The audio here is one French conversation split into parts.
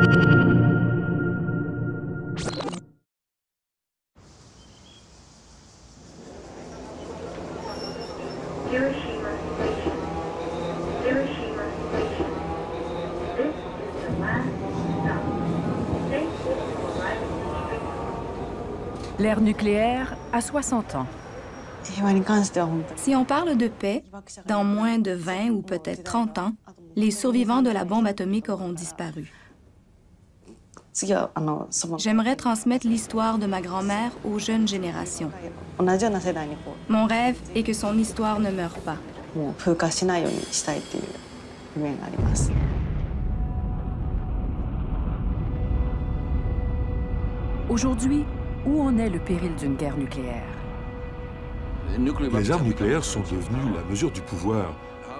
Hiroshima Station. Hiroshima Station. This is the last stop. Thankful to arrive at the L'ère nucléaire a 60 ans. Si on parle de paix, dans moins de 20 ou peut-être 30 ans, les survivants de la bombe atomique auront disparu. J'aimerais transmettre l'histoire de ma grand-mère aux jeunes générations. Mon rêve est que son histoire ne meure pas. Aujourd'hui, où en est le péril d'une guerre nucléaire? Les armes nucléaires sont devenues la mesure du pouvoir.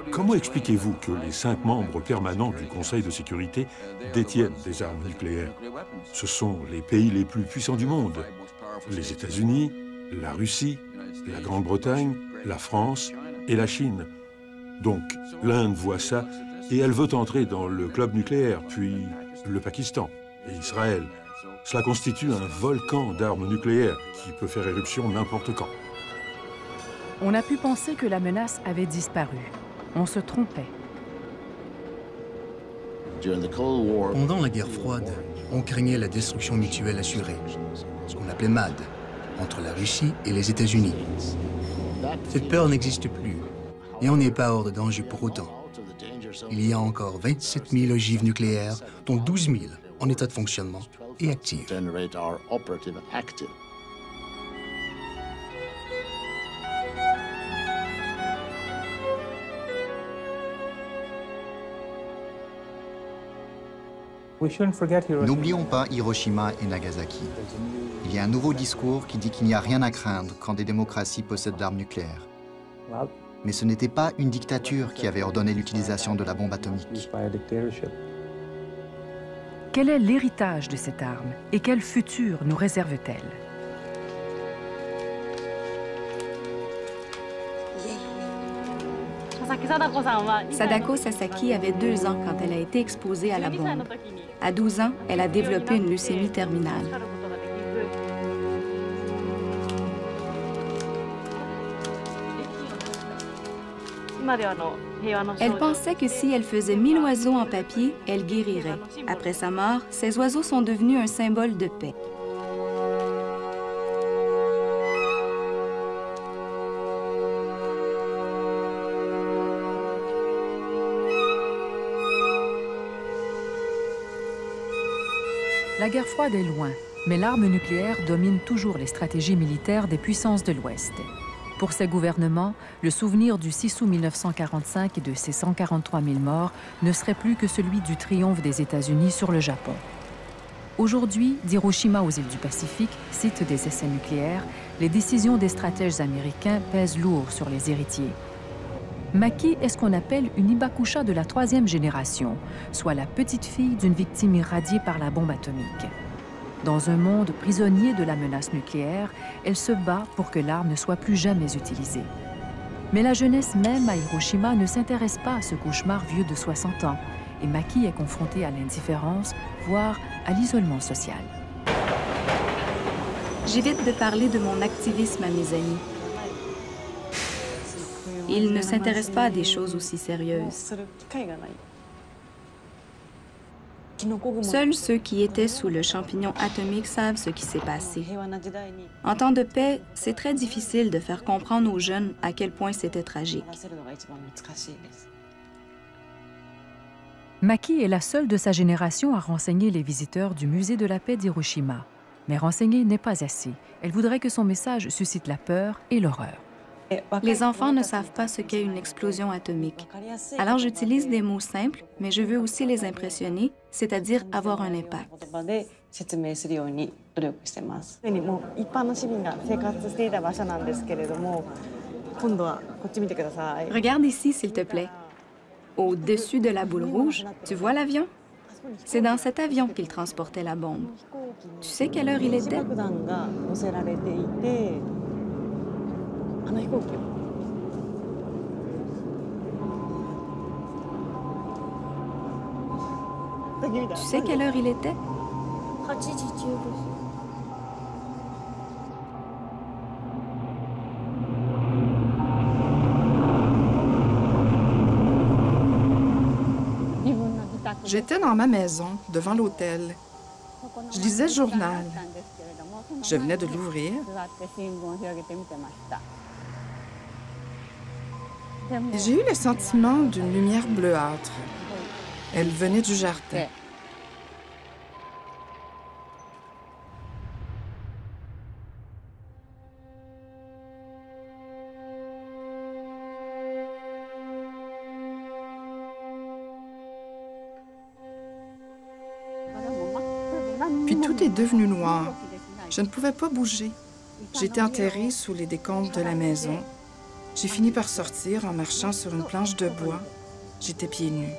Comment expliquez-vous que les 5 membres permanents du Conseil de sécurité détiennent des armes nucléaires? Ce sont les pays les plus puissants du monde. Les États-Unis, la Russie, la Grande-Bretagne, la France et la Chine. Donc, l'Inde voit ça et elle veut entrer dans le club nucléaire, puis le Pakistan et Israël. Cela constitue un volcan d'armes nucléaires qui peut faire éruption n'importe quand. On a pu penser que la menace avait disparu. On se trompait. Pendant la guerre froide, on craignait la destruction mutuelle assurée, ce qu'on appelait MAD, entre la Russie et les États-Unis. Cette peur n'existe plus, et on n'est pas hors de danger pour autant. Il y a encore 27 000 ogives nucléaires, dont 12 000 en état de fonctionnement et actives. N'oublions pas Hiroshima et Nagasaki. Il y a un nouveau discours qui dit qu'il n'y a rien à craindre quand des démocraties possèdent l'arme nucléaire. Mais ce n'était pas une dictature qui avait ordonné l'utilisation de la bombe atomique. Quel est l'héritage de cette arme et quel futur nous réserve-t-elle? Sadako Sasaki avait 2 ans quand elle a été exposée à la bombe. À 12 ans, elle a développé une leucémie terminale. Elle pensait que si elle faisait 1000 oiseaux en papier, elle guérirait. Après sa mort, ces oiseaux sont devenus un symbole de paix. La guerre froide est loin, mais l'arme nucléaire domine toujours les stratégies militaires des puissances de l'Ouest. Pour ces gouvernements, le souvenir du 6 août 1945 et de ses 143 000 morts ne serait plus que celui du triomphe des États-Unis sur le Japon. Aujourd'hui, d'Hiroshima aux îles du Pacifique, site des essais nucléaires, les décisions des stratèges américains pèsent lourd sur les héritiers. Maki est ce qu'on appelle une Hibakusha de la 3e génération, soit la petite-fille d'une victime irradiée par la bombe atomique. Dans un monde prisonnier de la menace nucléaire, elle se bat pour que l'arme ne soit plus jamais utilisée. Mais la jeunesse même à Hiroshima ne s'intéresse pas à ce cauchemar vieux de 60 ans, et Maki est confrontée à l'indifférence, voire à l'isolement social. J'évite de parler de mon activisme à mes amis. Ils ne s'intéressent pas à des choses aussi sérieuses. Seuls ceux qui étaient sous le champignon atomique savent ce qui s'est passé. En temps de paix, c'est très difficile de faire comprendre aux jeunes à quel point c'était tragique. Maki est la seule de sa génération à renseigner les visiteurs du musée de la paix d'Hiroshima. Mais renseigner n'est pas assez. Elle voudrait que son message suscite la peur et l'horreur. Les enfants ne savent pas ce qu'est une explosion atomique. Alors j'utilise des mots simples, mais je veux aussi les impressionner, c'est-à-dire avoir un impact. Regarde ici, s'il te plaît. Au-dessus de la boule rouge, tu vois l'avion? C'est dans cet avion qu'il transportait la bombe. Tu sais quelle heure il était? Tu sais quelle heure il était? J'étais dans ma maison, devant l'hôtel. Je lisais le journal. Je venais de l'ouvrir. Et j'ai eu le sentiment d'une lumière bleuâtre. Elle venait du jardin. Puis tout est devenu noir. Je ne pouvais pas bouger. J'étais enterrée sous les décombres de la maison. J'ai fini par sortir en marchant sur une planche de bois. J'étais pieds nus.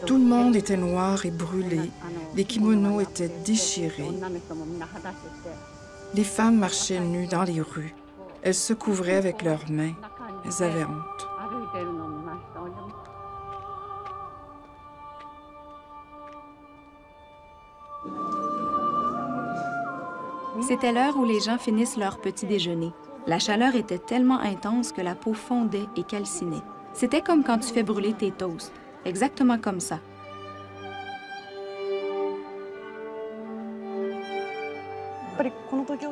Tout le monde était noir et brûlé. Les kimonos étaient déchirés. Les femmes marchaient nues dans les rues. Elles se couvraient avec leurs mains. Elles avaient honte. C'était l'heure où les gens finissent leur petit déjeuner. La chaleur était tellement intense que la peau fondait et calcinait. C'était comme quand tu fais brûler tes toasts. Exactement comme ça.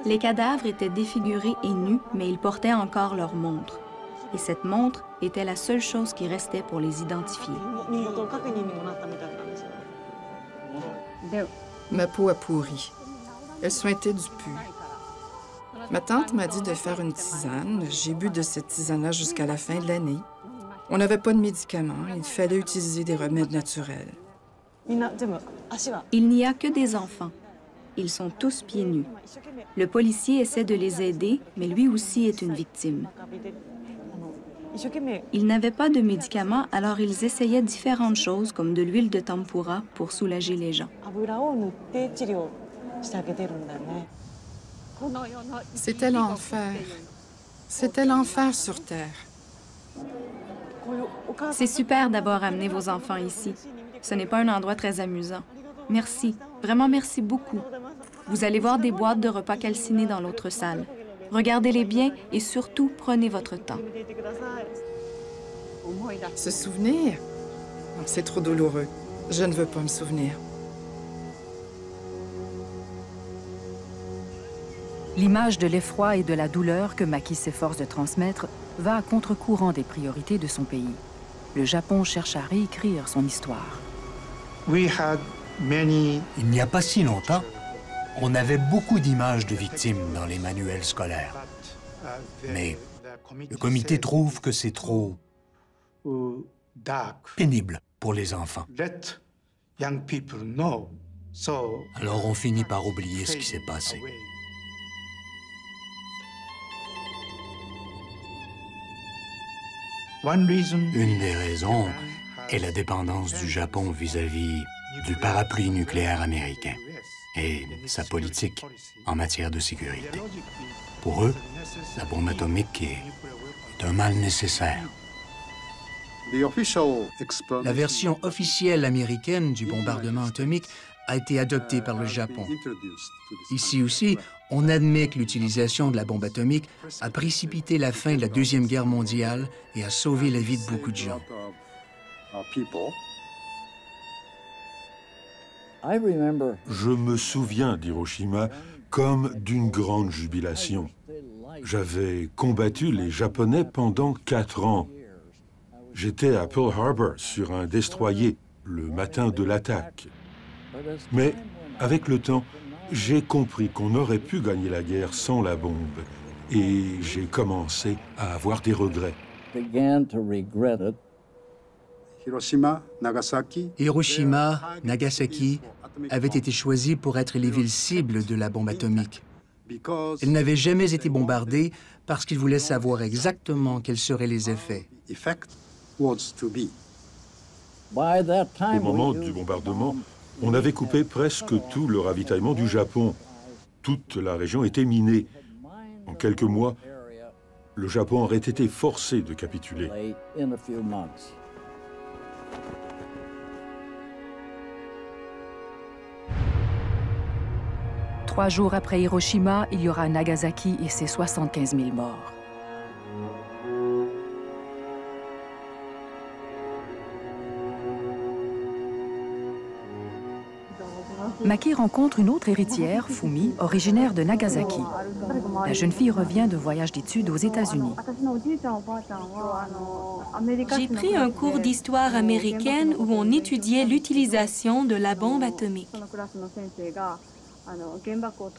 Les cadavres étaient défigurés et nus, mais ils portaient encore leur montre. Et cette montre était la seule chose qui restait pour les identifier. Ma peau a pourri. Elle suintait du pu. Ma tante m'a dit de faire une tisane. J'ai bu de cette tisane-là jusqu'à la fin de l'année. On n'avait pas de médicaments. Il fallait utiliser des remèdes naturels. Il n'y a que des enfants. Ils sont tous pieds nus. Le policier essaie de les aider, mais lui aussi est une victime. Ils n'avaient pas de médicaments, alors ils essayaient différentes choses, comme de l'huile de tempura, pour soulager les gens. C'était l'enfer. C'était l'enfer sur Terre. C'est super d'avoir amené vos enfants ici. Ce n'est pas un endroit très amusant. Merci. Vraiment merci beaucoup. Vous allez voir des boîtes de repas calcinés dans l'autre salle. Regardez-les bien et surtout, prenez votre temps. Se souvenir? C'est trop douloureux. Je ne veux pas me souvenir. L'image de l'effroi et de la douleur que Maki s'efforce de transmettre va à contre-courant des priorités de son pays. Le Japon cherche à réécrire son histoire. Il n'y a pas si longtemps, on avait beaucoup d'images de victimes dans les manuels scolaires. Mais le comité trouve que c'est trop pénible pour les enfants. Alors on finit par oublier ce qui s'est passé. Une des raisons est la dépendance du Japon vis-à-vis du parapluie nucléaire américain et sa politique en matière de sécurité. Pour eux, la bombe atomique est un mal nécessaire. La version officielle américaine du bombardement atomique a été adoptée par le Japon. Ici aussi, on admet que l'utilisation de la bombe atomique a précipité la fin de la Deuxième Guerre mondiale et a sauvé la vie de beaucoup de gens. Je me souviens d'Hiroshima comme d'une grande jubilation. J'avais combattu les Japonais pendant 4 ans. J'étais à Pearl Harbor sur un destroyer le matin de l'attaque. Mais avec le temps, j'ai compris qu'on aurait pu gagner la guerre sans la bombe. Et j'ai commencé à avoir des regrets. Hiroshima, Nagasaki avaient été choisis pour être les villes cibles de la bombe atomique. Elles n'avaient jamais été bombardées parce qu'ils voulaient savoir exactement quels seraient les effets. Au moment du bombardement, on avait coupé presque tout le ravitaillement du Japon. Toute la région était minée. En quelques mois, le Japon aurait été forcé de capituler. 3 jours après Hiroshima, il y aura Nagasaki et ses 75 000 morts. Maki rencontre une autre héritière, Fumi, originaire de Nagasaki. La jeune fille revient de voyage d'études aux États-Unis. J'ai pris un cours d'histoire américaine où on étudiait l'utilisation de la bombe atomique.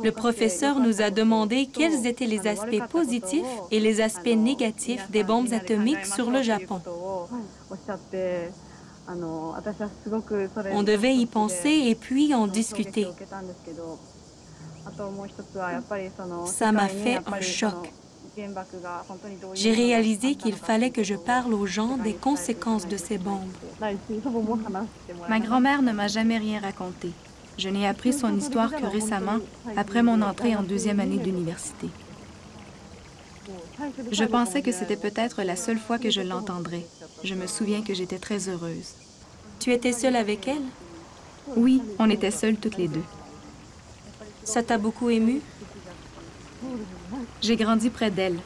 Le professeur nous a demandé quels étaient les aspects positifs et les aspects négatifs des bombes atomiques sur le Japon. On devait y penser et puis en discuter. Ça m'a fait un choc. J'ai réalisé qu'il fallait que je parle aux gens des conséquences de ces bombes. Ma grand-mère ne m'a jamais rien raconté. Je n'ai appris son histoire que récemment, après mon entrée en 2e année d'université. Je pensais que c'était peut-être la seule fois que je l'entendrais. Je me souviens que j'étais très heureuse. Tu étais seule avec elle? Oui, on était seules toutes les deux. Ça t'a beaucoup émue? J'ai grandi près d'elle.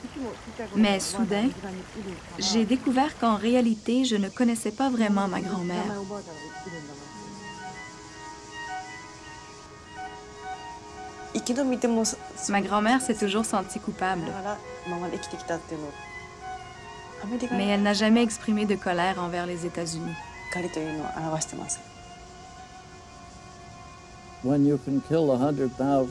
Mais soudain, j'ai découvert qu'en réalité, je ne connaissais pas vraiment ma grand-mère. Ma grand-mère s'est toujours sentie coupable. Mais elle n'a jamais exprimé de colère envers les États-Unis.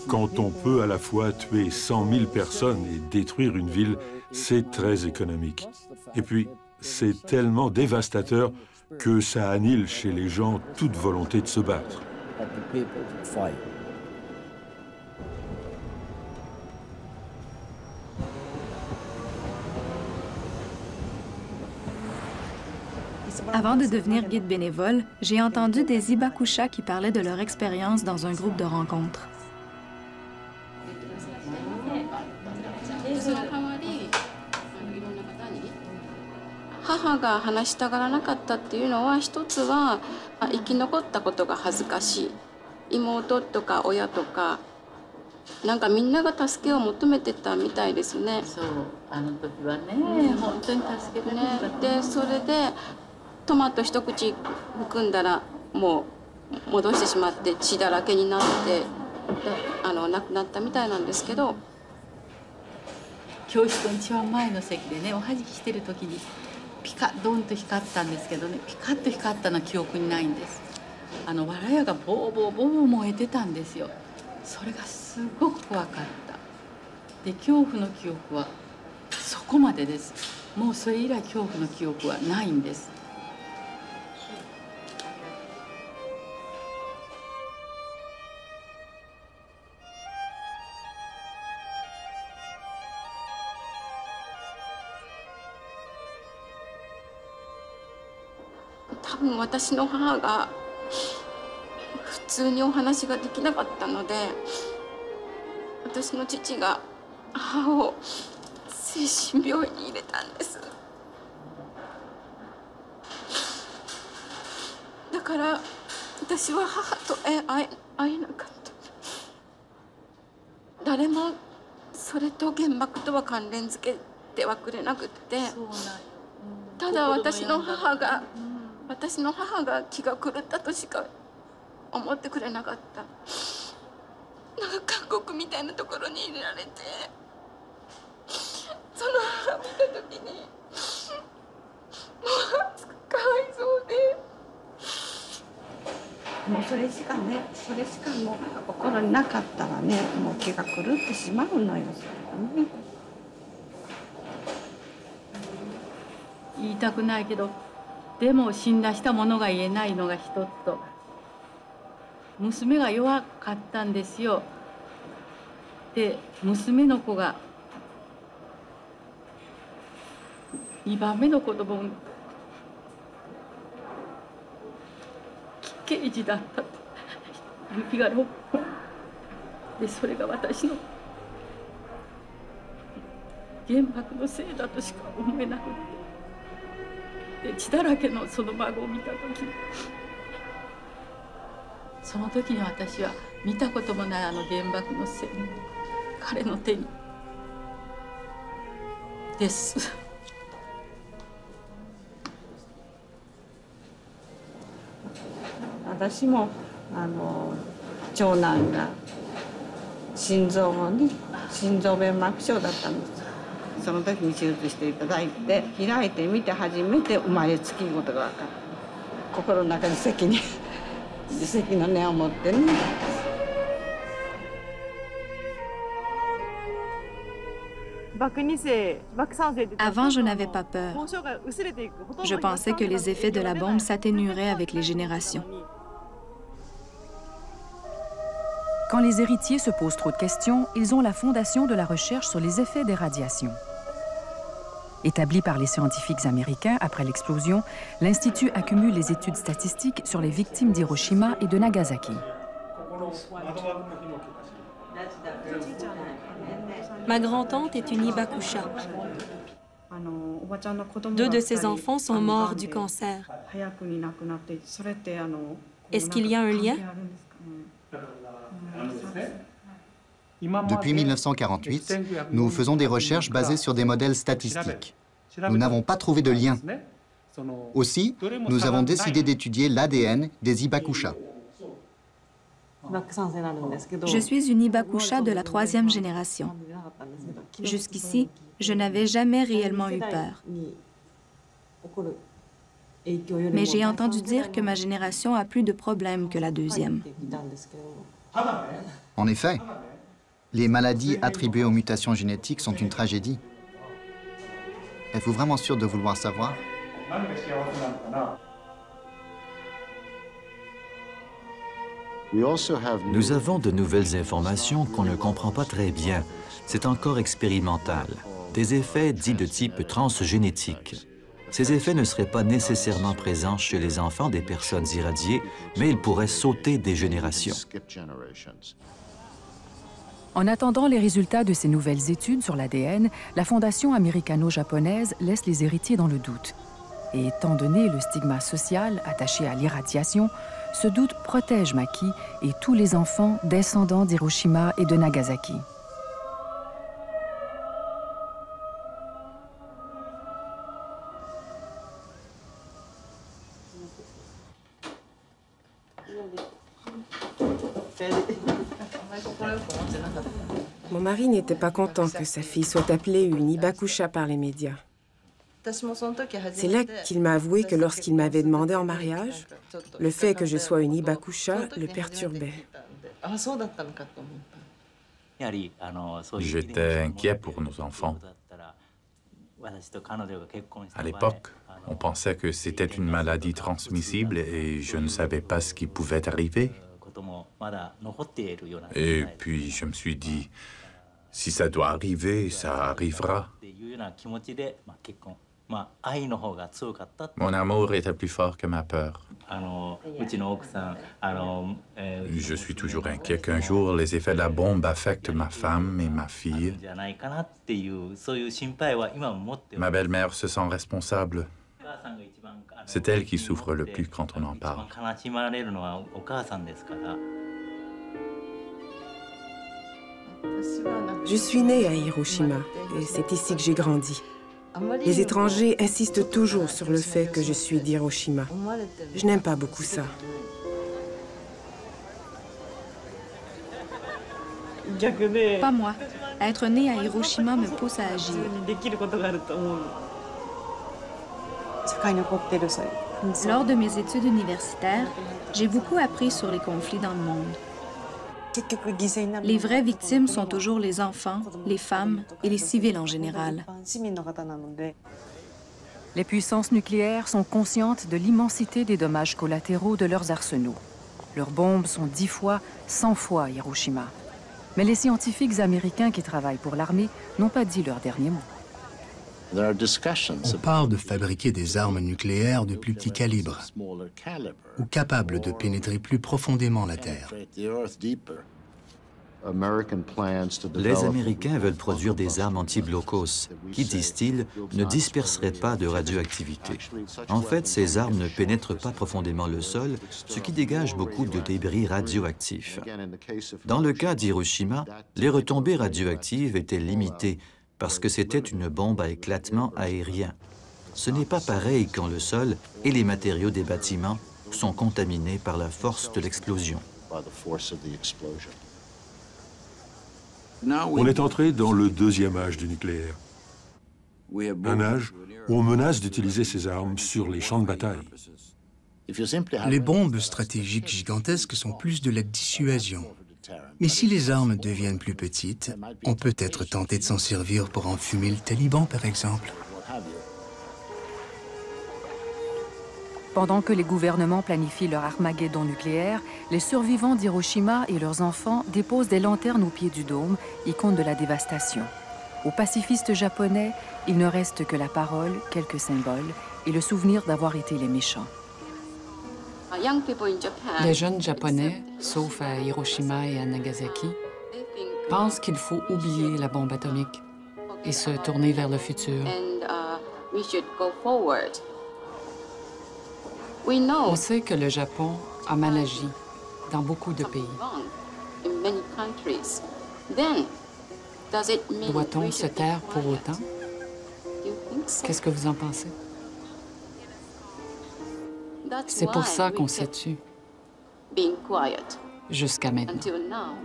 Quand on peut à la fois tuer 100 000 personnes et détruire une ville, c'est très économique. Et puis, c'est tellement dévastateur que ça annule chez les gens toute volonté de se battre. Avant de devenir guide bénévole, j'ai entendu des Hibakusha qui parlaient de leur expérience dans un groupe de rencontres. その時に私は見たこともない原爆の彼の手にです。私も長男が心臓弁膜症だったんです。その時に手術していただいて開いてみて初めて生まれつきことが分かる。心の中に自責の念を持ってね。Avant, je n'avais pas peur. Je pensais que les effets de la bombe s'atténueraient avec les générations. Quand les héritiers se posent trop de questions, ils ont la fondation de la recherche sur les effets des radiations. Établi par les scientifiques américains après l'explosion, l'Institut accumule les études statistiques sur les victimes d'Hiroshima et de Nagasaki. Ma grand-tante est une Hibakusha. 2 de ses enfants sont morts du cancer. Est-ce qu'il y a un lien? Depuis 1948, nous faisons des recherches basées sur des modèles statistiques. Nous n'avons pas trouvé de lien. Aussi, nous avons décidé d'étudier l'ADN des Hibakusha. Je suis une Hibakusha de la 3e génération. Jusqu'ici, je n'avais jamais réellement eu peur. Mais j'ai entendu dire que ma génération a plus de problèmes que la 2e. En effet, les maladies attribuées aux mutations génétiques sont une tragédie. Êtes-vous vraiment sûr de vouloir savoir? Nous avons de nouvelles informations qu'on ne comprend pas très bien. C'est encore expérimental. Des effets dits de type transgénétique. Ces effets ne seraient pas nécessairement présents chez les enfants des personnes irradiées, mais ils pourraient sauter des générations. En attendant les résultats de ces nouvelles études sur l'ADN, la Fondation américano-japonaise laisse les héritiers dans le doute. Et étant donné le stigma social attaché à l'irradiation, ce doute protège Maki et tous les enfants descendants d'Hiroshima et de Nagasaki. Mon mari n'était pas content que sa fille soit appelée une Hibakusha par les médias. C'est là qu'il m'a avoué que lorsqu'il m'avait demandé en mariage, le fait que je sois une Hibakusha le perturbait. J'étais inquiet pour nos enfants. À l'époque, on pensait que c'était une maladie transmissible et je ne savais pas ce qui pouvait arriver. Et puis je me suis dit, si ça doit arriver, ça arrivera. Mon amour était plus fort que ma peur. Je suis toujours inquiet qu'un jour, les effets de la bombe affectent ma femme et ma fille. Ma belle-mère se sent responsable. C'est elle qui souffre le plus quand on en parle. Je suis née à Hiroshima et c'est ici que j'ai grandi. Les étrangers insistent toujours sur le fait que je suis d'Hiroshima. Je n'aime pas beaucoup ça. Pas moi. Être née à Hiroshima me pousse à agir. Lors de mes études universitaires, j'ai beaucoup appris sur les conflits dans le monde. Les vraies victimes sont toujours les enfants, les femmes et les civils en général. Les puissances nucléaires sont conscientes de l'immensité des dommages collatéraux de leurs arsenaux. Leurs bombes sont 10 fois, 100 fois Hiroshima. Mais les scientifiques américains qui travaillent pour l'armée n'ont pas dit leur dernier mot. On parle de fabriquer des armes nucléaires de plus petit calibre ou capables de pénétrer plus profondément la Terre. Les Américains veulent produire des armes anti-blocos qui, disent-ils, ne disperseraient pas de radioactivité. En fait, ces armes ne pénètrent pas profondément le sol, ce qui dégage beaucoup de débris radioactifs. Dans le cas d'Hiroshima, les retombées radioactives étaient limitées parce que c'était une bombe à éclatement aérien. Ce n'est pas pareil quand le sol et les matériaux des bâtiments sont contaminés par la force de l'explosion. On est entré dans le deuxième âge du nucléaire. Un âge où on menace d'utiliser ces armes sur les champs de bataille. Les bombes stratégiques gigantesques sont plus de la dissuasion. Mais si les armes deviennent plus petites, on peut être tenté de s'en servir pour enfumer le Taliban, par exemple. Pendant que les gouvernements planifient leur Armageddon nucléaire, les survivants d'Hiroshima et leurs enfants déposent des lanternes au pied du dôme, icône de la dévastation. Aux pacifistes japonais, il ne reste que la parole, quelques symboles et le souvenir d'avoir été les méchants. Les jeunes Japonais, sauf à Hiroshima et à Nagasaki, pensent qu'il faut oublier la bombe atomique et se tourner vers le futur. On sait que le Japon a mal agi dans beaucoup de pays. Doit-on se taire pour autant? Qu'est-ce que vous en pensez? C'est pour ça qu'on s'est tu jusqu'à maintenant.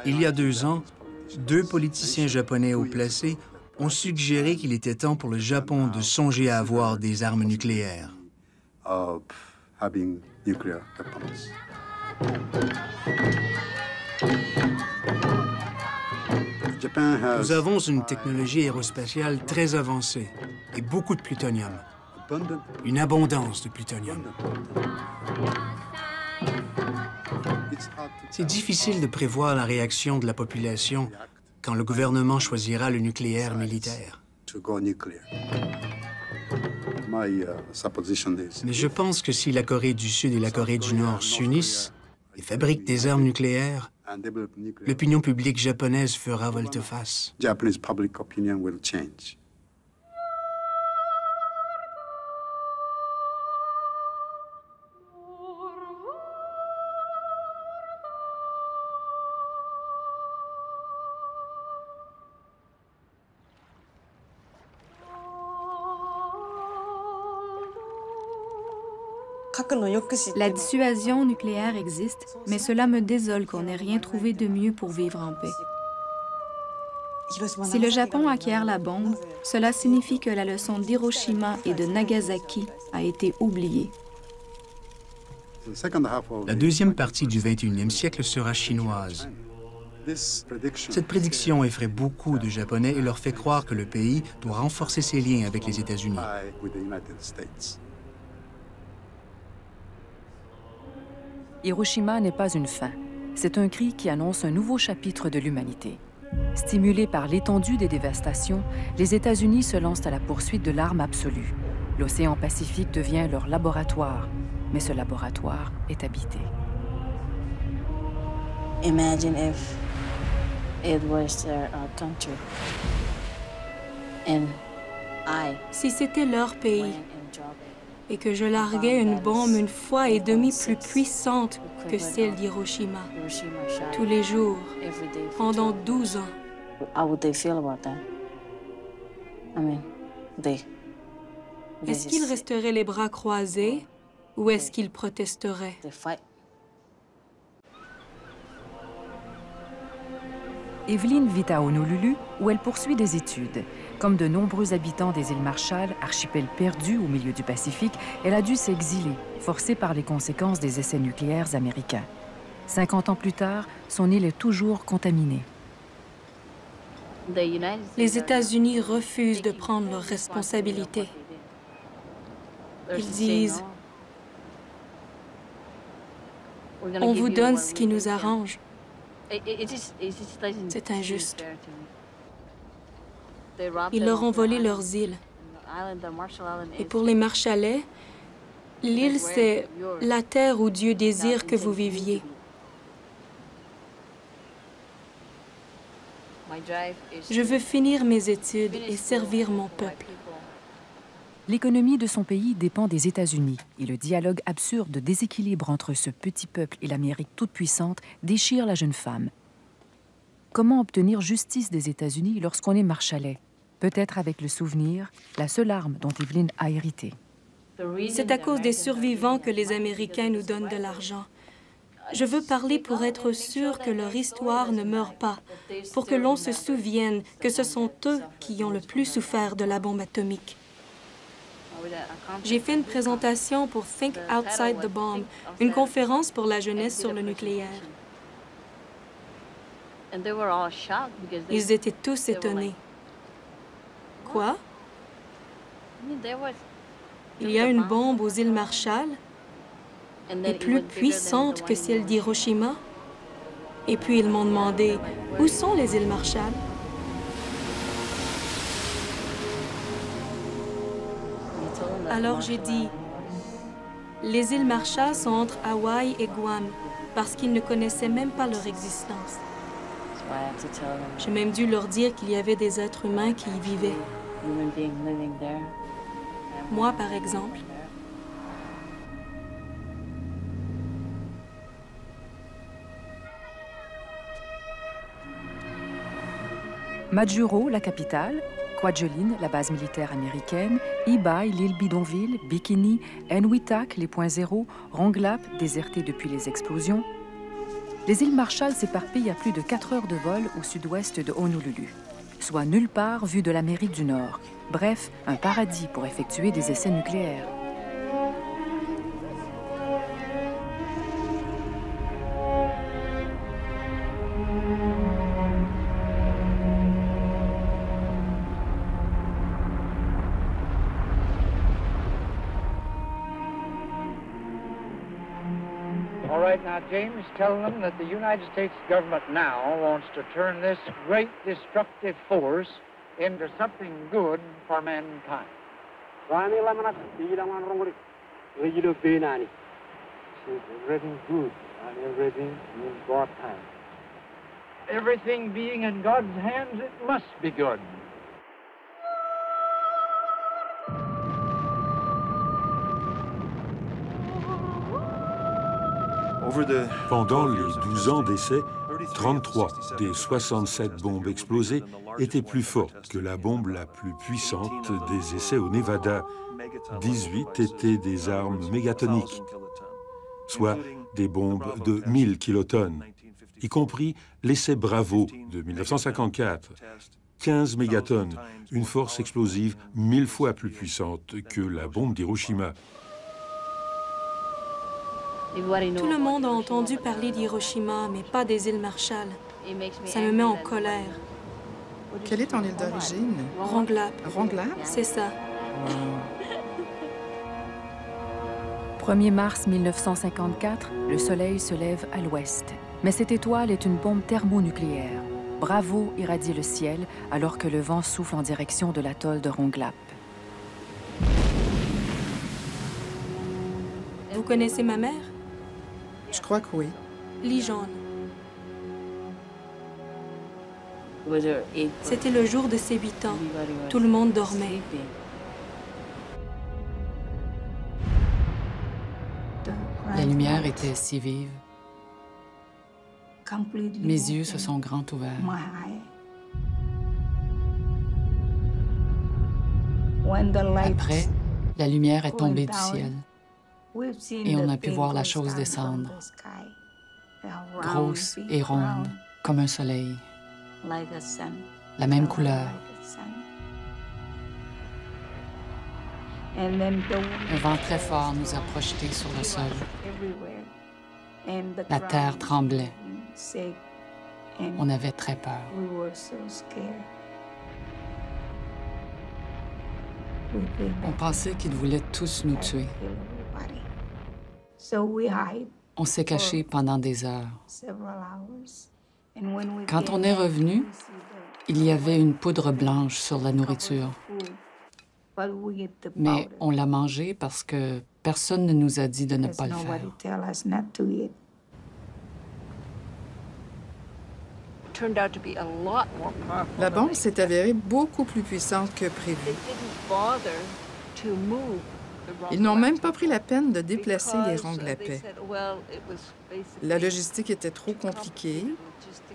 Il y a 2 ans, 2 politiciens japonais haut placés ont suggéré qu'il était temps pour le Japon de songer à avoir des armes nucléaires. Nous avons une technologie aérospatiale très avancée et beaucoup de plutonium. Une abondance de plutonium. C'est difficile de prévoir la réaction de la population quand le gouvernement choisira le nucléaire militaire. Mais je pense que si la Corée du Sud et la Corée du Nord s'unissent et fabriquent des armes nucléaires, l'opinion publique japonaise fera volte-face. La dissuasion nucléaire existe, mais cela me désole qu'on n'ait rien trouvé de mieux pour vivre en paix. Si le Japon acquiert la bombe, cela signifie que la leçon d'Hiroshima et de Nagasaki a été oubliée. La deuxième partie du 21e siècle sera chinoise. Cette prédiction effraie beaucoup de Japonais et leur fait croire que le pays doit renforcer ses liens avec les États-Unis. Hiroshima n'est pas une fin. C'est un cri qui annonce un nouveau chapitre de l'humanité. Stimulés par l'étendue des dévastations, les États-Unis se lancent à la poursuite de l'arme absolue. L'océan Pacifique devient leur laboratoire, mais ce laboratoire est habité. Imagine if it was their country and si c'était leur pays et que je larguais une bombe 1,5 fois plus puissante que celle d'Hiroshima, tous les jours, pendant 12 ans. Est-ce qu'ils resteraient les bras croisés ou est-ce qu'ils protesteraient? Evelyne vit à Honolulu, où elle poursuit des études. Comme de nombreux habitants des îles Marshall, archipel perdu au milieu du Pacifique, elle a dû s'exiler, forcée par les conséquences des essais nucléaires américains. 50 ans plus tard, son île est toujours contaminée. Les États-Unis refusent de prendre leurs responsabilités. Ils disent « On vous donne ce qui nous arrange ». C'est injuste. Ils leur ont volé leurs îles. Et pour les Marshallais, L'île, c'est la terre où Dieu désire que vous viviez. Je veux finir mes études et servir mon peuple. L'économie de son pays dépend des États-Unis et le dialogue absurde de déséquilibre entre ce petit peuple et l'Amérique toute puissante déchire la jeune femme. Comment obtenir justice des États-Unis lorsqu'on est marshallais? Peut-être avec le souvenir, la seule arme dont Evelyn a hérité. C'est à cause des survivants que les Américains nous donnent de l'argent. Je veux parler pour être sûr que leur histoire ne meurt pas, pour que l'on se souvienne que ce sont eux qui ont le plus souffert de la bombe atomique. J'ai fait une présentation pour Think Outside the Bomb, une conférence pour la jeunesse sur le nucléaire. Ils étaient tous étonnés. Quoi? Il y a une bombe aux îles Marshall, et plus puissante que celle d'Hiroshima. Et puis ils m'ont demandé, où sont les îles Marshall? Alors j'ai dit, les îles Marshall sont entre Hawaï et Guam, parce qu'ils ne connaissaient même pas leur existence. J'ai même dû leur dire qu'il y avait des êtres humains qui y vivaient. Moi, par exemple. Majuro, la capitale, Kwajalein, la base militaire américaine, Ibai, l'île bidonville, Bikini, Enewetak, les points zéro, Rongelap, déserté depuis les explosions. Les îles Marshall s'éparpillent à plus de 4 heures de vol au sud-ouest de Honolulu, soit nulle part vue de l'Amérique du Nord. Bref, un paradis pour effectuer des essais nucléaires. All right, now, James, tell them that the United States government now wants to turn this great destructive force into something good for mankind. Everything good and everything in God's hands. Everything being in God's hands, it must be good. Pendant les 12 ans d'essai, 33 des 67 bombes explosées étaient plus fortes que la bombe la plus puissante des essais au Nevada. 18 étaient des armes mégatoniques, soit des bombes de 1000 kilotonnes, y compris l'essai Bravo de 1954. 15 mégatonnes, une force explosive 1000 fois plus puissante que la bombe d'Hiroshima. Tout le monde a entendu parler d'Hiroshima, mais pas des îles Marshall. Ça me met en colère. Quelle est ton île d'origine? Rongelap. Rongelap? C'est ça. 1er mars 1954, le soleil se lève à l'ouest. Mais cette étoile est une bombe thermonucléaire. Bravo irradie le ciel alors que le vent souffle en direction de l'atoll de Rongelap. Vous connaissez ma mère? Je crois que oui. Lijon. C'était le jour de ses 8 ans. Tout le monde dormait. La lumière était si vive. Mes yeux se sont grands ouverts. Après, la lumière est tombée du ciel et on a pu voir la chose descendre, grosse et ronde, comme un soleil, la même couleur. Un vent très fort nous a projetés sur le sol. La terre tremblait. On avait très peur. On pensait qu'ils voulaient tous nous tuer. On s'est cachés pendant des heures. Quand on est revenu, il y avait une poudre blanche sur la nourriture. Mais on l'a mangée parce que Personne ne nous a dit de ne pas le faire. La bombe s'est avérée beaucoup plus puissante que prévu. Ils n'ont même pas pris la peine de déplacer les ronds à paix. La logistique était trop compliquée.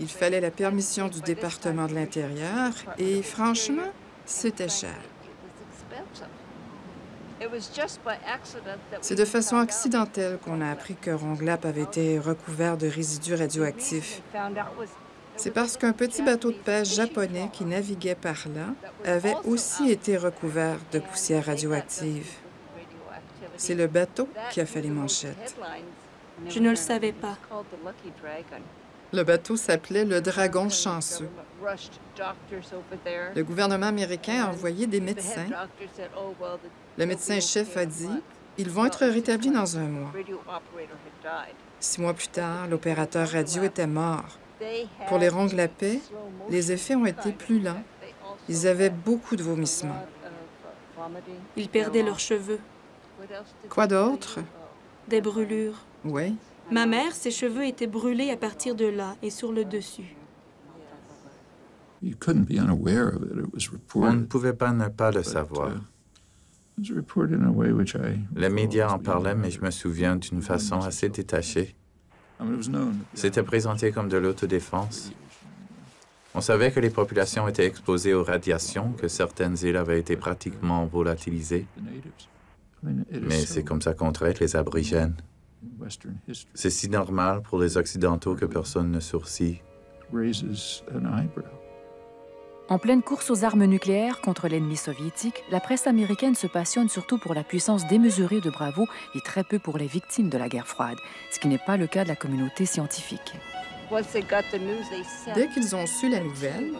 Il fallait la permission du département de l'Intérieur et, franchement, c'était cher. C'est de façon accidentelle qu'on a appris que Rongelap avait été recouvert de résidus radioactifs. C'est parce qu'un petit bateau de pêche japonais qui naviguait par là avait aussi été recouvert de poussière radioactive. C'est le bateau qui a fait les manchettes. Je ne le savais pas. Le bateau s'appelait le Dragon chanceux. Le gouvernement américain a envoyé des médecins. Le médecin-chef a dit « Ils vont être rétablis dans un mois ». 6 mois plus tard, l'opérateur radio était mort. Pour les ronds à paix, les effets ont été plus lents. Ils avaient beaucoup de vomissements. Ils perdaient leurs cheveux. Quoi d'autre? Des brûlures. Oui. Ma mère, ses cheveux étaient brûlés à partir de là et sur le dessus. On ne pouvait pas ne pas le savoir. Les médias en parlaient, mais je me souviens d'une façon assez détachée. C'était présenté comme de l'autodéfense. On savait que les populations étaient exposées aux radiations, que certaines îles avaient été pratiquement volatilisées. Mais c'est comme ça qu'on traite les aborigènes. C'est si normal pour les Occidentaux que personne ne sourcille. En pleine course aux armes nucléaires contre l'ennemi soviétique, la presse américaine se passionne surtout pour la puissance démesurée de Bravo et très peu pour les victimes de la guerre froide, ce qui n'est pas le cas de la communauté scientifique. Dès qu'ils ont su la nouvelle,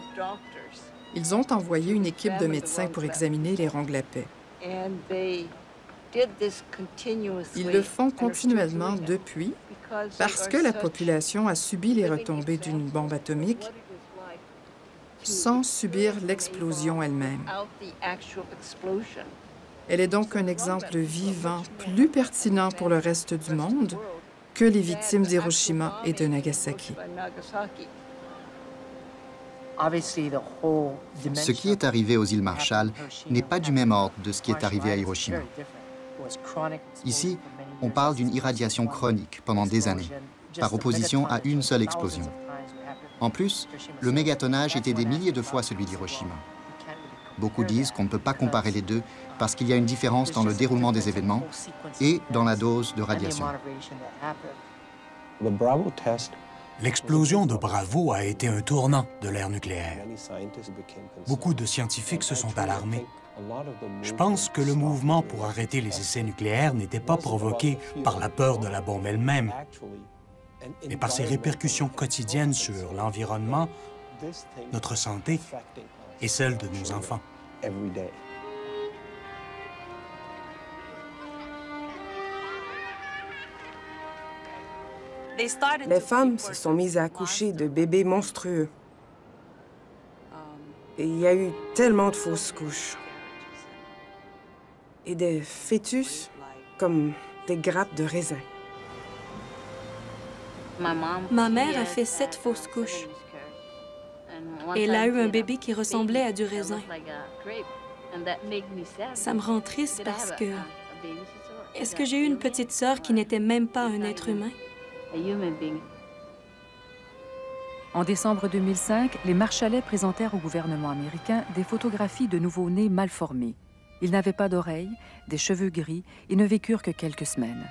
ils ont envoyé une équipe de médecins pour examiner les ronds à paix. Ils le font continuellement depuis parce que la population a subi les retombées d'une bombe atomique sans subir l'explosion elle-même. Elle est donc un exemple vivant, plus pertinent pour le reste du monde que les victimes d'Hiroshima et de Nagasaki. Ce qui est arrivé aux îles Marshall n'est pas du même ordre de ce qui est arrivé à Hiroshima. Ici, on parle d'une irradiation chronique pendant des années, par opposition à une seule explosion. En plus, le mégatonnage était des milliers de fois celui d'Hiroshima. Beaucoup disent qu'on ne peut pas comparer les deux parce qu'il y a une différence dans le déroulement des événements et dans la dose de radiation. L'explosion de Bravo a été un tournant de l'ère nucléaire. Beaucoup de scientifiques se sont alarmés. Je pense que le mouvement pour arrêter les essais nucléaires n'était pas provoqué par la peur de la bombe elle-même, mais par ses répercussions quotidiennes sur l'environnement, notre santé et celle de nos enfants. Les femmes se sont mises à accoucher de bébés monstrueux. Et il y a eu tellement de fausses couches. Et des fœtus comme des grappes de raisin. Ma mère a fait 7 fausses couches. Et elle a eu un bébé qui ressemblait à du raisin. Ça me rend triste parce que... Est-ce que j'ai eu une petite sœur qui n'était même pas un être humain? En décembre 2005, les Marshallais présentèrent au gouvernement américain des photographies de nouveau-nés mal formés. Ils n'avaient pas d'oreilles, des cheveux gris et ne vécurent que quelques semaines.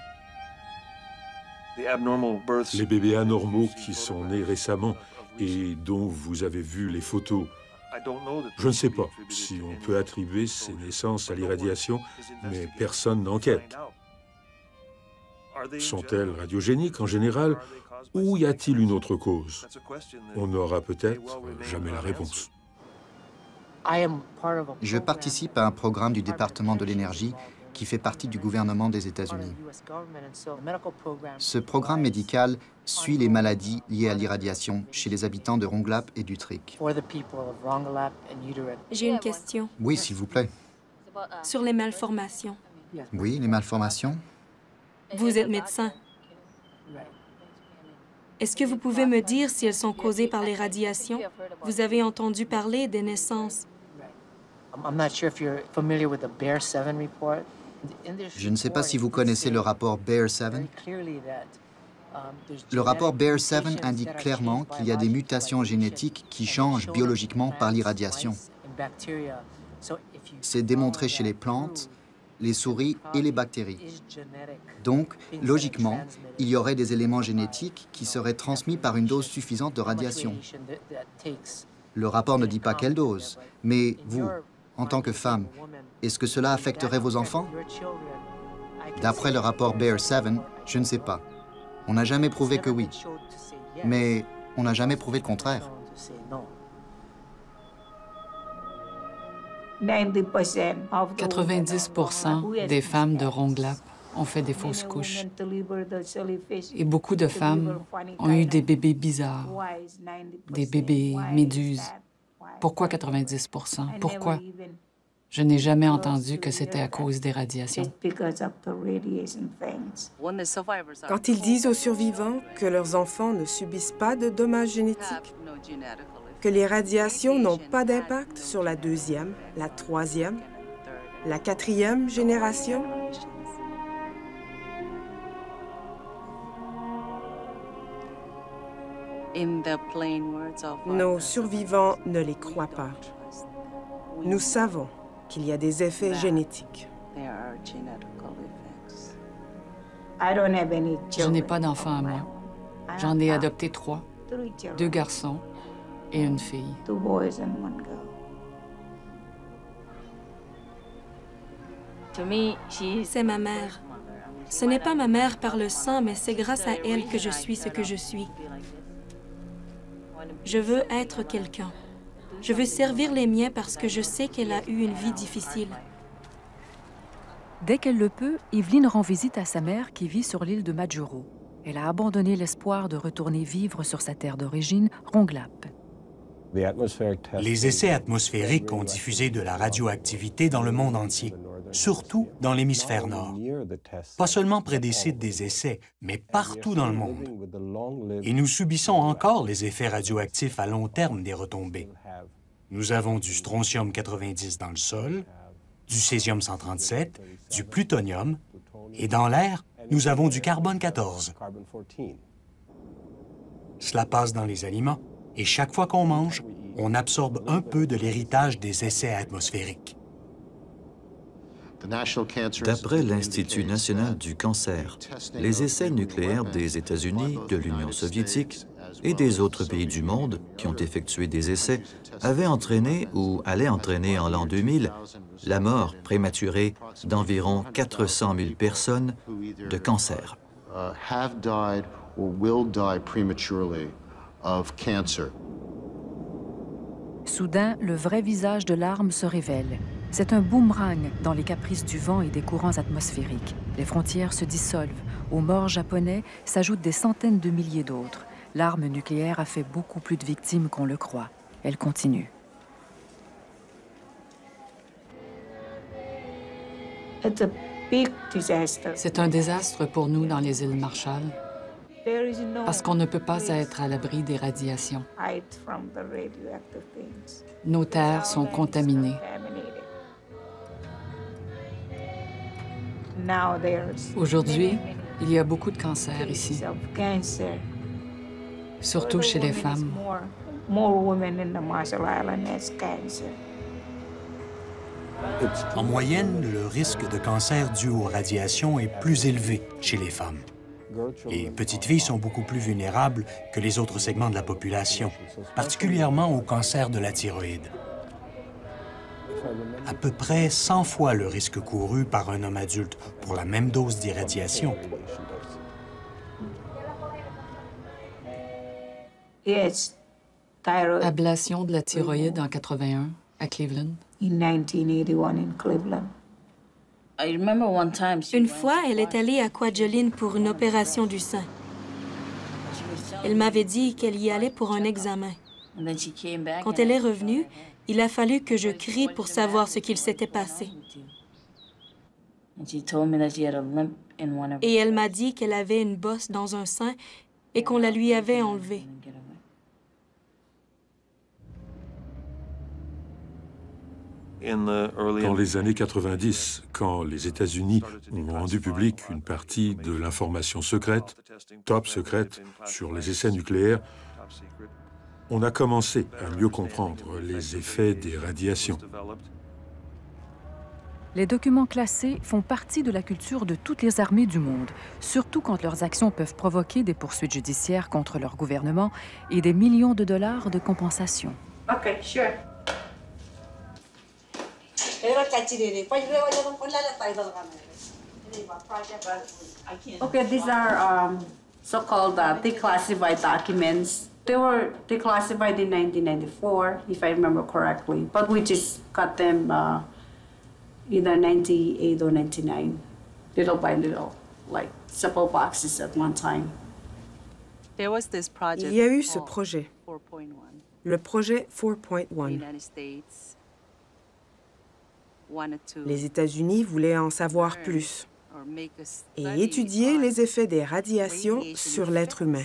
Les bébés anormaux qui sont nés récemment et dont vous avez vu les photos, je ne sais pas si on peut attribuer ces naissances à l'irradiation, mais personne n'enquête. Sont-elles radiogéniques en général ou y a-t-il une autre cause? On n'aura peut-être jamais la réponse. Je participe à un programme du département de l'énergie qui fait partie du gouvernement des États-Unis. Ce programme médical suit les maladies liées à l'irradiation chez les habitants de Rongelap et d'Utrecht. J'ai une question. Oui, s'il vous plaît. Sur les malformations. Oui, les malformations? Vous êtes médecin. Est-ce que vous pouvez me dire si elles sont causées par les radiations? Vous avez entendu parler des naissances. Je ne sais pas si vous connaissez le rapport Bear 7. Le rapport Bear 7 indique clairement qu'il y a des mutations génétiques qui changent biologiquement par l'irradiation. C'est démontré chez les plantes, les souris et les bactéries. Donc, logiquement, il y aurait des éléments génétiques qui seraient transmis par une dose suffisante de radiation. Le rapport ne dit pas quelle dose, mais vous, en tant que femme, est-ce que cela affecterait vos enfants? D'après le rapport Bear 7, je ne sais pas. On n'a jamais prouvé que oui, mais on n'a jamais prouvé le contraire. 90% des femmes de Rongelap ont fait des fausses couches. Et beaucoup de femmes ont eu des bébés bizarres, des bébés méduses. Pourquoi 90%? Pourquoi? Je n'ai jamais entendu que c'était à cause des radiations. Quand ils disent aux survivants que leurs enfants ne subissent pas de dommages génétiques, que les radiations n'ont pas d'impact sur la deuxième, la troisième, la quatrième génération, nos survivants ne les croient pas. Nous savons qu'il y a des effets génétiques. Je n'ai pas d'enfants à moi. J'en ai adopté 3, 2 garçons et une fille. C'est ma mère. Ce n'est pas ma mère par le sang, mais c'est grâce à elle que je suis ce que je suis. Je veux être quelqu'un. Je veux servir les miens parce que je sais qu'elle a eu une vie difficile. Dès qu'elle le peut, Evelyn rend visite à sa mère qui vit sur l'île de Majuro. Elle a abandonné l'espoir de retourner vivre sur sa terre d'origine, Rongelap. Les essais atmosphériques ont diffusé de la radioactivité dans le monde entier, surtout dans l'hémisphère nord. Pas seulement près des sites des essais, mais partout dans le monde. Et nous subissons encore les effets radioactifs à long terme des retombées. Nous avons du strontium-90 dans le sol, du césium-137, du plutonium, et dans l'air, nous avons du carbone-14. Cela passe dans les aliments, et chaque fois qu'on mange, on absorbe un peu de l'héritage des essais atmosphériques. D'après l'Institut national du cancer, les essais nucléaires des États-Unis, de l'Union soviétique et des autres pays du monde qui ont effectué des essais avaient entraîné ou allaient entraîner en l'an 2000 la mort prématurée d'environ 400 000 personnes de cancer. Soudain, le vrai visage de l'arme se révèle. C'est un boomerang dans les caprices du vent et des courants atmosphériques. Les frontières se dissolvent. Aux morts japonais s'ajoutent des centaines de milliers d'autres. L'arme nucléaire a fait beaucoup plus de victimes qu'on le croit. Elle continue. C'est un désastre pour nous dans les îles Marshall, parce qu'on ne peut pas être à l'abri des radiations. Nos terres sont contaminées. Aujourd'hui, il y a beaucoup de cancers ici, surtout chez les femmes. En moyenne, le risque de cancer dû aux radiations est plus élevé chez les femmes. Les petites filles sont beaucoup plus vulnérables que les autres segments de la population, particulièrement au cancer de la thyroïde. À peu près 100 fois le risque couru par un homme adulte pour la même dose d'irradiation. Ablation de la thyroïde en 81 à Cleveland. Une fois, elle est allée à Kwajalein pour une opération du sein. Elle m'avait dit qu'elle y allait pour un examen. Quand elle est revenue, il a fallu que je crie pour savoir ce qu'il s'était passé. Et elle m'a dit qu'elle avait une bosse dans un sein et qu'on la lui avait enlevée. Dans les années 90, quand les États-Unis ont rendu public une partie de l'information secrète, top secrète, sur les essais nucléaires, on a commencé à mieux comprendre les effets des radiations. Les documents classés font partie de la culture de toutes les armées du monde, surtout quand leurs actions peuvent provoquer des poursuites judiciaires contre leur gouvernement et des millions de dollars de compensation. Okay, sure. Okay, these are so-called declassified documents. They were declassified in 1994, if I remember correctly, but we just got them either 98 or 99, little by little, like several boxes at one time. Il y a eu ce projet, le projet 4.1. Les États-Unis voulaient en savoir plus et étudier les effets des radiations sur l'être humain.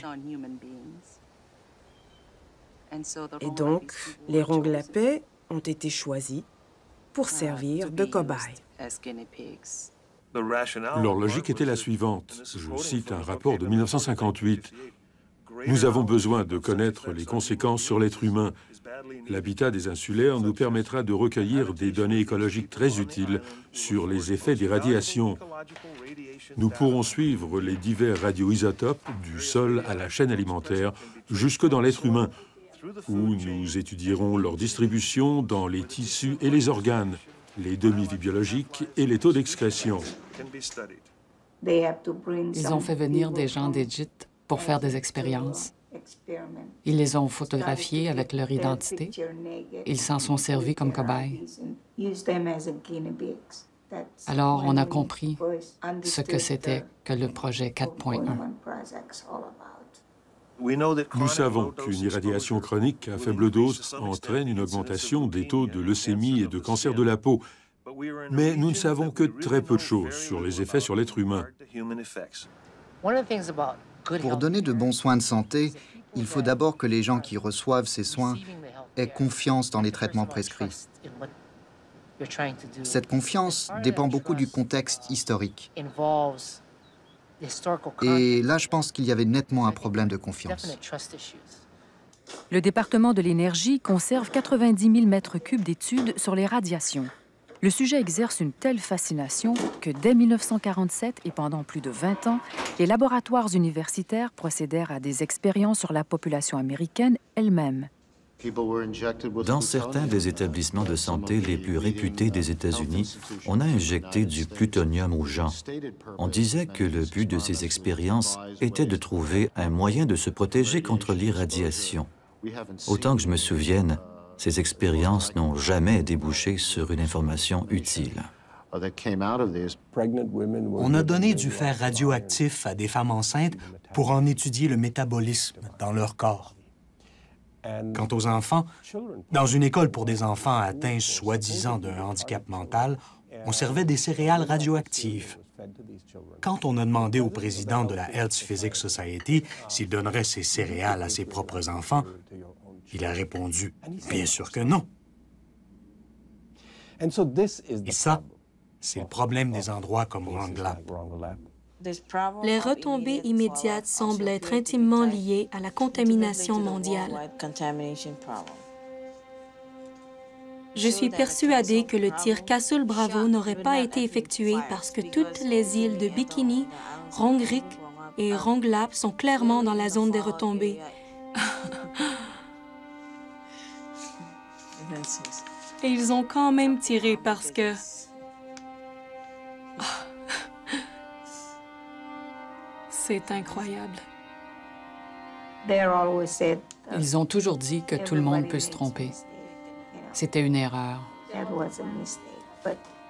Et donc, les ronglapets ont été choisis pour servir de cobayes. Leur logique était la suivante. Je cite un rapport de 1958. Nous avons besoin de connaître les conséquences sur l'être humain. L'habitat des insulaires nous permettra de recueillir des données écologiques très utiles sur les effets des radiations. Nous pourrons suivre les divers radioisotopes du sol à la chaîne alimentaire jusque dans l'être humain, où nous étudierons leur distribution dans les tissus et les organes, les demi-vies biologiques et les taux d'excrétion. Ils ont fait venir des gens d'Égypte pour faire des expériences. Ils les ont photographiés avec leur identité. Ils s'en sont servis comme cobayes. Alors, on a compris ce que c'était que le projet 4.1. Nous savons qu'une irradiation chronique à faible dose entraîne une augmentation des taux de leucémie et de cancer de la peau. Mais nous ne savons que très peu de choses sur les effets sur l'être humain. Pour donner de bons soins de santé, il faut d'abord que les gens qui reçoivent ces soins aient confiance dans les traitements prescrits. Cette confiance dépend beaucoup du contexte historique. Et là, je pense qu'il y avait nettement un problème de confiance. Le département de l'Énergie conserve 90 000 mètres cubes d'études sur les radiations. Le sujet exerce une telle fascination que dès 1947 et pendant plus de 20 ans, les laboratoires universitaires procédèrent à des expériences sur la population américaine elle-même. Dans certains des établissements de santé les plus réputés des États-Unis, on a injecté du plutonium aux gens. On disait que le but de ces expériences était de trouver un moyen de se protéger contre l'irradiation. Autant que je me souvienne, ces expériences n'ont jamais débouché sur une information utile. On a donné du fer radioactif à des femmes enceintes pour en étudier le métabolisme dans leur corps. Quant aux enfants, dans une école pour des enfants atteints soi-disant d'un handicap mental, on servait des céréales radioactives. Quand on a demandé au président de la Health Physics Society s'il donnerait ces céréales à ses propres enfants, il a répondu « Bien sûr que non ». Et ça, c'est le problème des endroits comme Ronglap. Les retombées immédiates semblent être intimement liées à la contamination mondiale. Je suis persuadée que le tir Castle Bravo n'aurait pas été effectué parce que toutes les îles de Bikini, Rongerik et Ronglap sont clairement dans la zone des retombées. Et ils ont quand même tiré parce que... C'est incroyable. Ils ont toujours dit que tout le monde peut se tromper. C'était une erreur.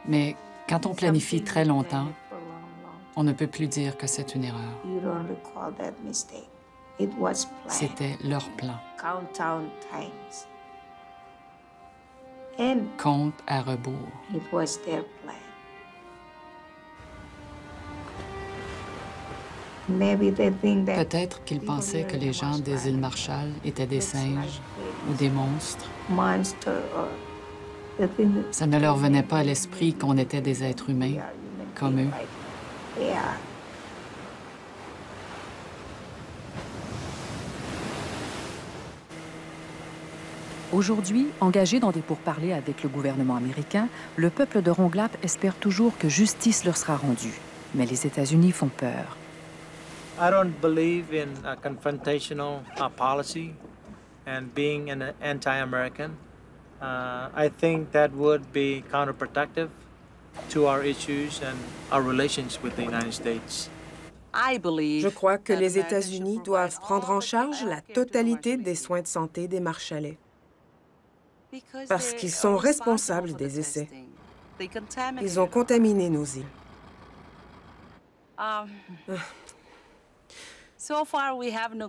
Mais quand on planifie très longtemps, on ne peut plus dire que c'est une erreur. C'était leur plan. Compte à rebours. Peut-être qu'ils pensaient que les gens des îles Marshall étaient des singes ou des monstres. Ça ne leur venait pas à l'esprit qu'on était des êtres humains, comme eux. Aujourd'hui, engagé dans des pourparlers avec le gouvernement américain, le peuple de Rongelap espère toujours que justice leur sera rendue. Mais les États-Unis font peur. I don't believe in a confrontational policy and being an anti-American. I think that would be counterproductive to our issues and our relations with the United States. Je crois que les États-Unis doivent prendre en charge la totalité des soins de santé des Marshallais. Parce qu'ils sont responsables des essais. Ils ont contaminé nos îles.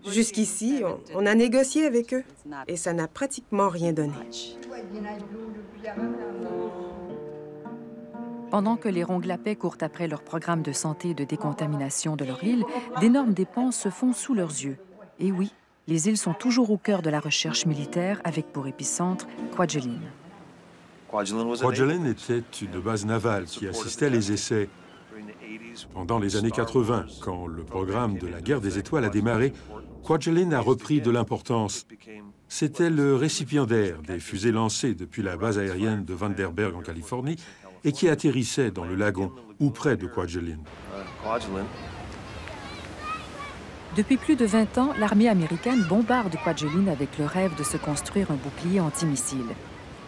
Jusqu'ici, on a négocié avec eux et ça n'a pratiquement rien donné. Pendant que les Rongelapais courent après leur programme de santé et de décontamination de leur île, d'énormes dépenses se font sous leurs yeux. Et oui, les îles sont toujours au cœur de la recherche militaire avec pour épicentre Kwajalein. Kwajalein était une base navale qui assistait à les essais. Pendant les années 80, quand le programme de la guerre des étoiles a démarré, Kwajalein a repris de l'importance. C'était le récipiendaire des fusées lancées depuis la base aérienne de Vandenberg en Californie et qui atterrissait dans le lagon ou près de Kwajalein. Depuis plus de 20 ans, l'armée américaine bombarde Kwajalein avec le rêve de se construire un bouclier antimissile.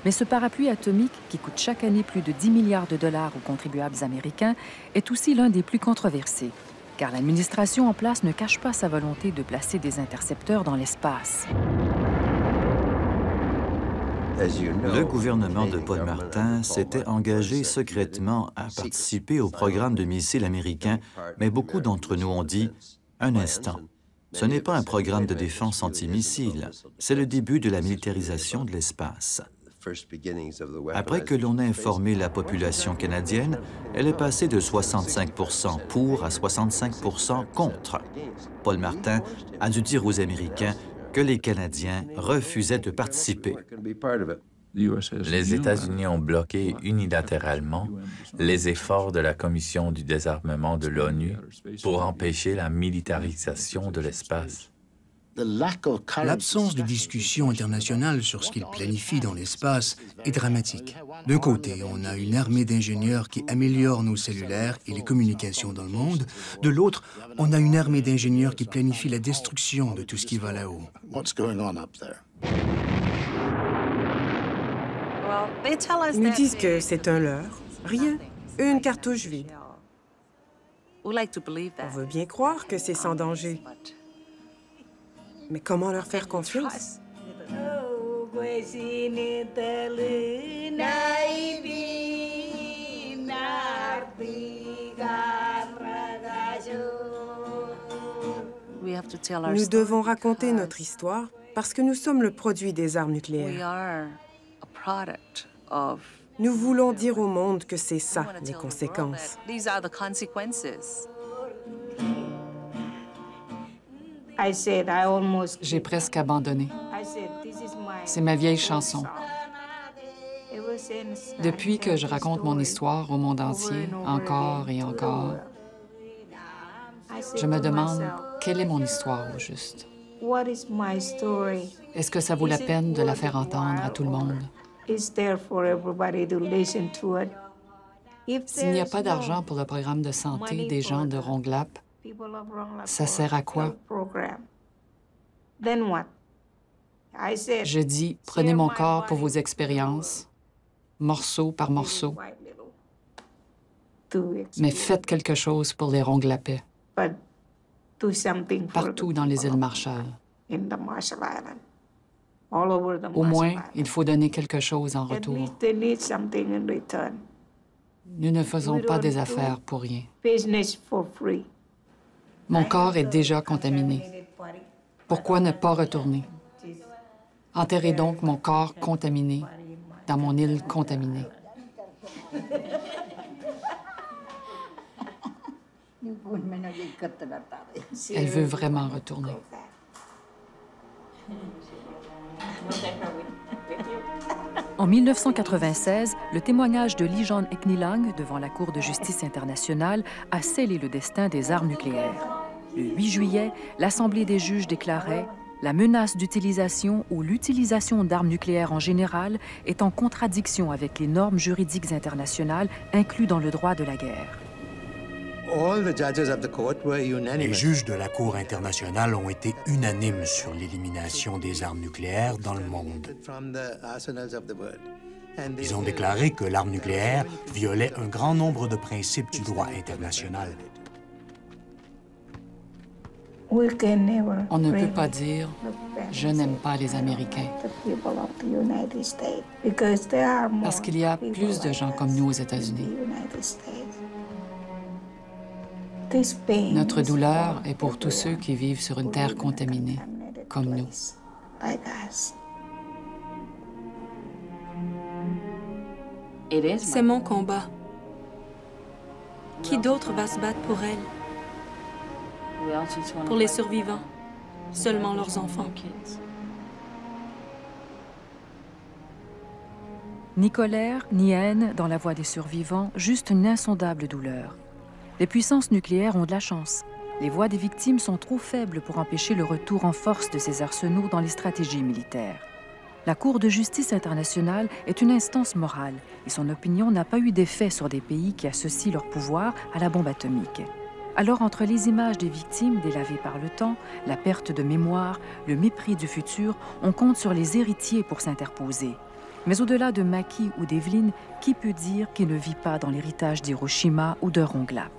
Mais ce parapluie atomique, qui coûte chaque année plus de 10 milliards de dollars aux contribuables américains, est aussi l'un des plus controversés, car l'administration en place ne cache pas sa volonté de placer des intercepteurs dans l'espace. Le gouvernement de Paul Martin s'était engagé secrètement à participer au programme de missiles américain, mais beaucoup d'entre nous ont dit « Un instant, ce n'est pas un programme de défense antimissile, c'est le début de la militarisation de l'espace. » Après que l'on a informé la population canadienne, elle est passée de 65 % pour à 65 % contre. Paul Martin a dû dire aux Américains que les Canadiens refusaient de participer. Les États-Unis ont bloqué unilatéralement les efforts de la Commission du désarmement de l'ONU pour empêcher la militarisation de l'espace. L'absence de discussion internationale sur ce qu'ils planifient dans l'espace est dramatique. D'un côté, on a une armée d'ingénieurs qui améliorent nos cellulaires et les communications dans le monde. De l'autre, on a une armée d'ingénieurs qui planifie la destruction de tout ce qui va là-haut. Ils nous disent que c'est un leurre. Rien. Une cartouche vide. On veut bien croire que c'est sans danger. Mais comment leur faire confiance? Nous devons raconter notre histoire parce que nous sommes le produit des armes nucléaires. Nous voulons dire au monde que c'est ça, les conséquences. J'ai presque abandonné. C'est ma vieille chanson. Depuis que je raconte mon histoire au monde entier, encore et encore, je me demande quelle est mon histoire au juste. Est-ce que ça vaut la peine de la faire entendre à tout le monde? S'il n'y a pas d'argent pour le programme de santé des gens de Rongelap, ça sert à quoi? Je dis, prenez mon corps pour vos expériences, morceau par morceau, mais faites quelque chose pour les Rongelapais, partout dans les îles Marshall. Au moins, il faut donner quelque chose en retour. Nous ne faisons pas des affaires pour rien. Mon corps est déjà contaminé. Pourquoi ne pas retourner? Enterrez donc mon corps contaminé dans mon île contaminée. Elle veut vraiment retourner. En 1996, le témoignage de Lee John Eknilang devant la Cour de justice internationale a scellé le destin des armes nucléaires. Le 8 juillet, l'Assemblée des juges déclarait « La menace d'utilisation ou l'utilisation d'armes nucléaires en général est en contradiction avec les normes juridiques internationales incluses dans le droit de la guerre. » Les juges de la Cour internationale ont été unanimes sur l'élimination des armes nucléaires dans le monde. Ils ont déclaré que l'arme nucléaire violait un grand nombre de principes du droit international. On ne peut pas dire « je n'aime pas les Américains » parce qu'il y a plus de gens comme nous aux États-Unis. Notre douleur est pour tous ceux qui vivent sur une terre contaminée, comme nous. C'est mon combat. Qui d'autre va se battre pour elle? Pour les survivants, seulement leurs enfants. Ni colère, ni haine dans la voix des survivants, juste une insondable douleur. Les puissances nucléaires ont de la chance. Les voix des victimes sont trop faibles pour empêcher le retour en force de ces arsenaux dans les stratégies militaires. La Cour de justice internationale est une instance morale et son opinion n'a pas eu d'effet sur des pays qui associent leur pouvoir à la bombe atomique. Alors, entre les images des victimes délavées par le temps, la perte de mémoire, le mépris du futur, on compte sur les héritiers pour s'interposer. Mais au-delà de Maki ou d'Evelyn, qui peut dire qu'il ne vit pas dans l'héritage d'Hiroshima ou de Ronglap?